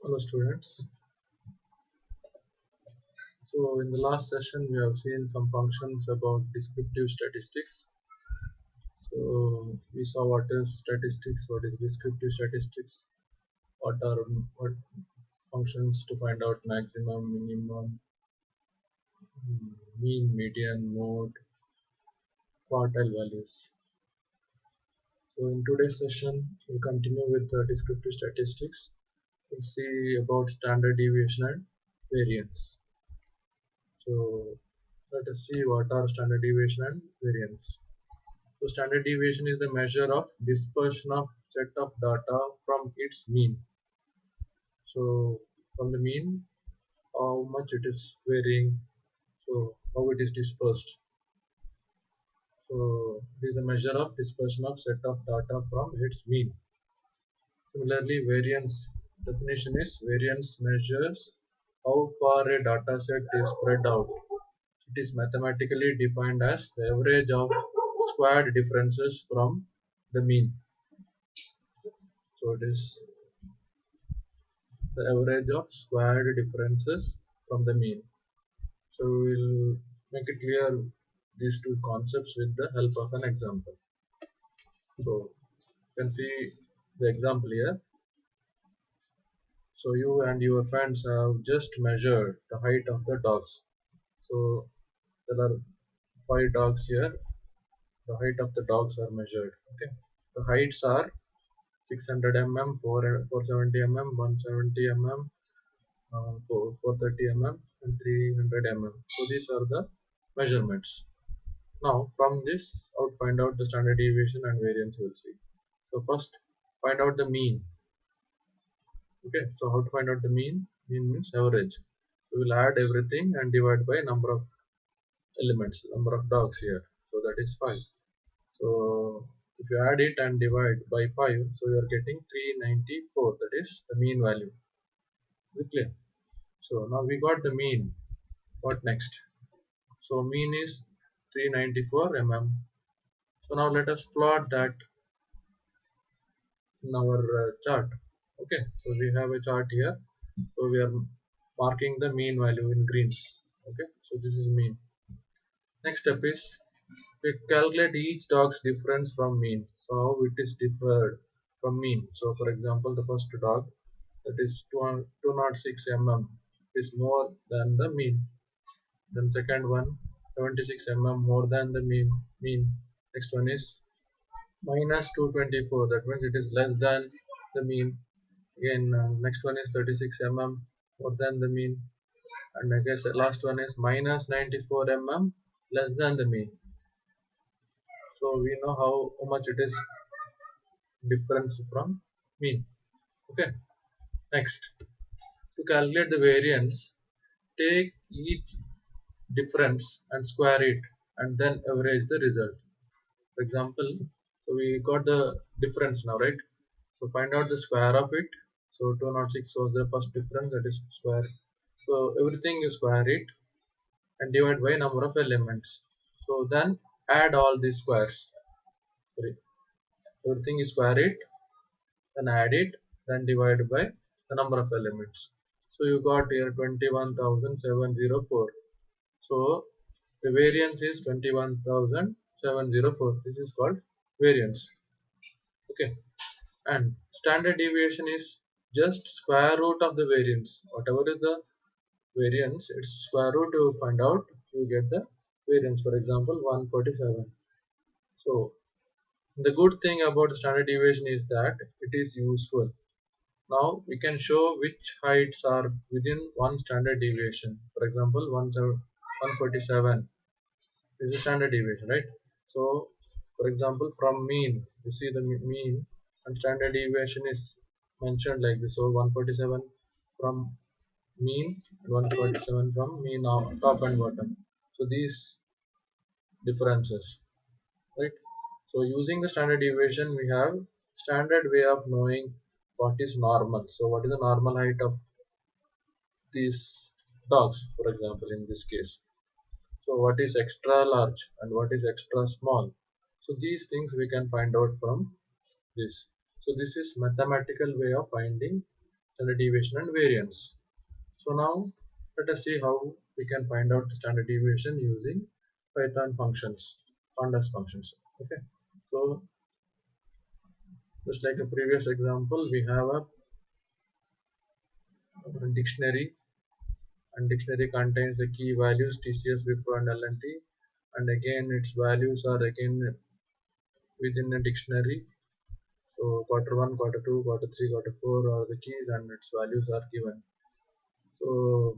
Hello students. So in the last session we have seen some functions about descriptive statistics. So we saw what is statistics, what is descriptive statistics, what functions to find out maximum, minimum, mean, median, mode, quartile values. So in today's session we'll continue with descriptive statistics. We'll see about standard deviation and variance. So let us see what are standard deviation and variance. So standard deviation is the measure of dispersion of set of data from its mean. So from the mean, how much it is varying, so how it is dispersed. So it is a measure of dispersion of set of data from its mean. Similarly, variance definition is variance measures how far a data set is spread out. It is mathematically defined as the average of squared differences from the mean. So it is the average of squared differences from the mean. So we'll make it clear these two concepts with the help of an example. So you can see the example here. So you and your friends have just measured the height of the dogs. So there are 5 dogs here. The height of the dogs are measured. Okay. The heights are 600 mm, 470 mm, 170 mm, 430 mm and 300 mm. So these are the measurements. Now from this I would find out the standard deviation and variance we will see. So first find out the mean. Okay, so how to find out the mean? Mean means average. We will add everything and divide by number of elements, number of dogs here. So that is 5. So if you add it and divide by 5, so you are getting 394. That is the mean value. Is it clear? So now we got the mean. What next? So mean is 394 mm. So now let us plot that in our chart. Okay, so we have a chart here. So we are marking the mean value in green. Okay, so this is mean. Next step is we calculate each dog's difference from mean. So how it is differed from mean. So for example, the first dog, that is 206 mm, is more than the mean. Then second one, 76 mm more than the mean. Next one is minus 224, that means it is less than the mean. Again next one is 36 mm more than the mean, and I guess the last one is minus 94 mm less than the mean. So we know how much it is difference from mean. Okay, next, to calculate the variance, take each difference and square it and then average the result. For example, so we got the difference now, right? So find out the square of it. So 206 was the first difference, that is square. So everything you square it and divide by number of elements. So then add all these squares. Sorry, everything you square it, then add it, then divide by the number of elements. So you got here 21,704. So the variance is 21,704. This is called variance. Okay, and standard deviation is just square root of the variance. Whatever is the variance, its square root to find out, you get the variance. For example, 147. So the good thing about standard deviation is that it is useful. Now we can show which heights are within one standard deviation. For example, 147 is a standard deviation, right? So for example, from mean, you see the mean and standard deviation is mentioned like this. So 147 from mean, 147 from mean of top and bottom. So these differences, right? So using the standard deviation, we have standard way of knowing what is normal. So what is the normal height of these dogs, for example, in this case? So what is extra large and what is extra small? So these things we can find out from this. So this is mathematical way of finding standard deviation and variance. So now let us see how we can find out the standard deviation using Python functions, pandas functions. Okay, so just like a previous example, we have a dictionary, and dictionary contains the key values TCS, Wipro and L&T, and again its values are again within a dictionary. So quarter 1, quarter 2, quarter 3, quarter 4 are the keys and its values are given. So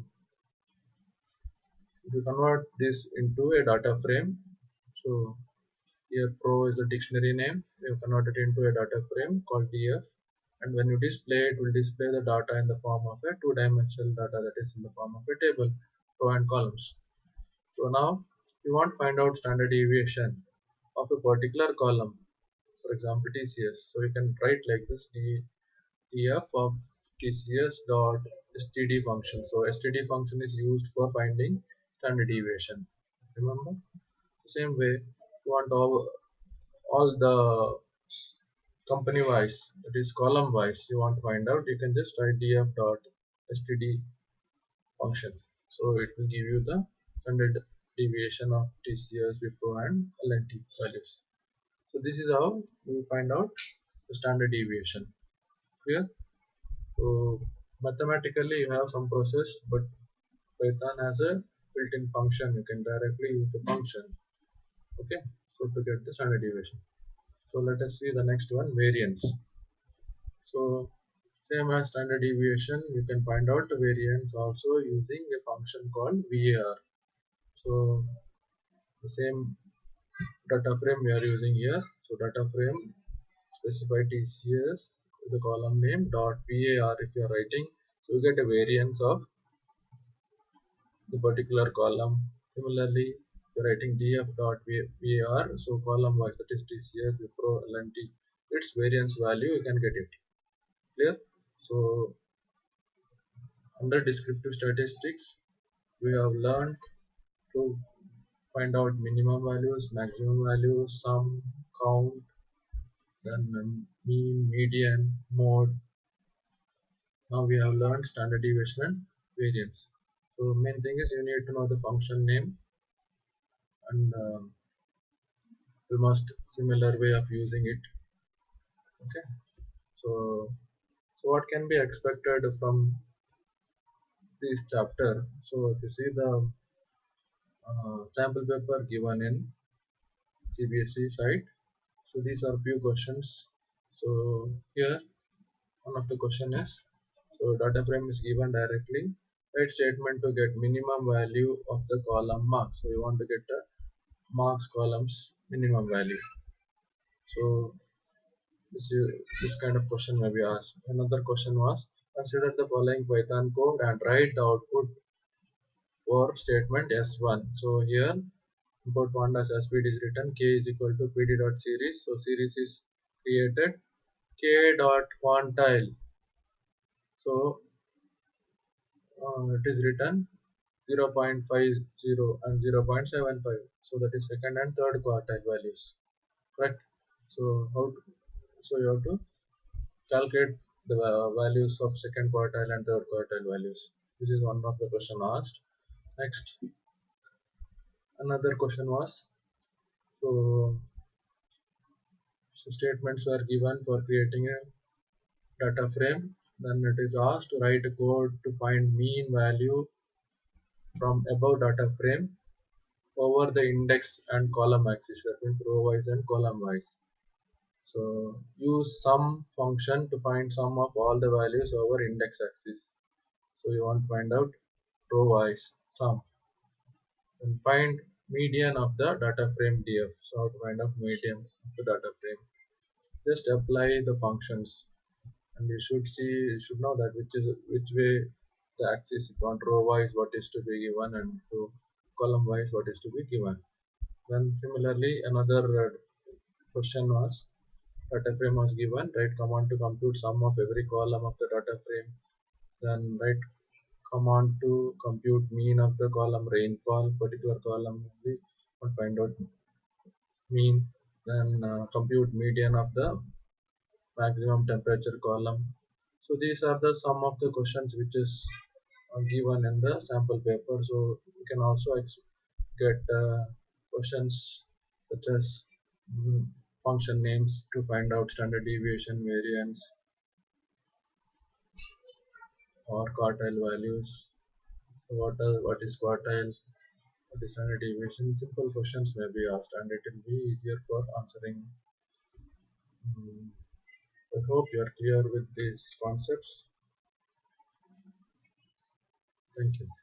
if you convert this into a data frame, so here pro is the dictionary name, we have converted it into a data frame called df, and when you display it will display the data in the form of a two-dimensional data, that is in the form of a table, row and columns. So now you want to find out standard deviation of a particular column, for example TCS. So you can write like this, df of TCS dot std function. So std function is used for finding standard deviation. Remember, the same way you want all the company wise, that is column wise, you want to find out, you can just write df dot std function. So it will give you the standard deviation of TCS, Wipro and L&T values. So this is how we find out the standard deviation. Clear? So mathematically you have some process, but Python has a built-in function. You can directly use the function. Okay, so to get the standard deviation. So let us see the next one, variance. So same as standard deviation, you can find out the variance also using a function called var. So the same data frame we are using here. So data frame specify TCS is a column name dot var if you are writing. So you get a variance of the particular column. Similarly, if you are writing df dot var, so column wise, that is TCS, Wipro, L&T, its variance value you can get it. Clear? So under descriptive statistics, we have learned to find out minimum values, maximum values, sum, count, then mean, median, mode. Now we have learned standard deviation and variance. So main thing is you need to know the function name and almost similar way of using it. Okay. So what can be expected from this chapter? So if you see the sample paper given in CBSE site, so these are few questions. So here one of the question is, so data frame is given directly, write statement to get minimum value of the column marks. So you want to get the marks columns minimum value. So this kind of question may be asked. Another question was, consider the following Python code and write the output for statement S1. So here import pandas as speed is written, k is equal to pd dot series. So series is created, k dot quantile. So it is written 0.50 and 0.75. So that is second and third quartile values. Correct? So so you have to calculate the values of second quartile and third quartile values. This is one of the question asked. Next, another question was, so, so statements were given for creating a data frame. Then it is asked to write a code to find mean value from above data frame over the index and column axis, that means row wise and column wise. So use sum function to find sum of all the values over index axis. So you want to find out row wise sum, and find median of the data frame df. So how to find out median of the data frame? Just apply the functions, and you should know that which way the axis, if you want row wise what is to be given and to column wise what is to be given. Then similarly another question was, data frame was given, write command to compute sum of every column of the data frame. Then write command to compute mean of the column rainfall, particular column only, and find out mean. Then compute median of the maximum temperature column. So these are the some of the questions which is given in the sample paper. So you can also get questions such as mm, function names to find out standard deviation, variance, or quartile values. So what is quartile? What is standard deviation? Simple questions may be asked, and it will be easier for answering. Mm, I hope you are clear with these concepts. Thank you.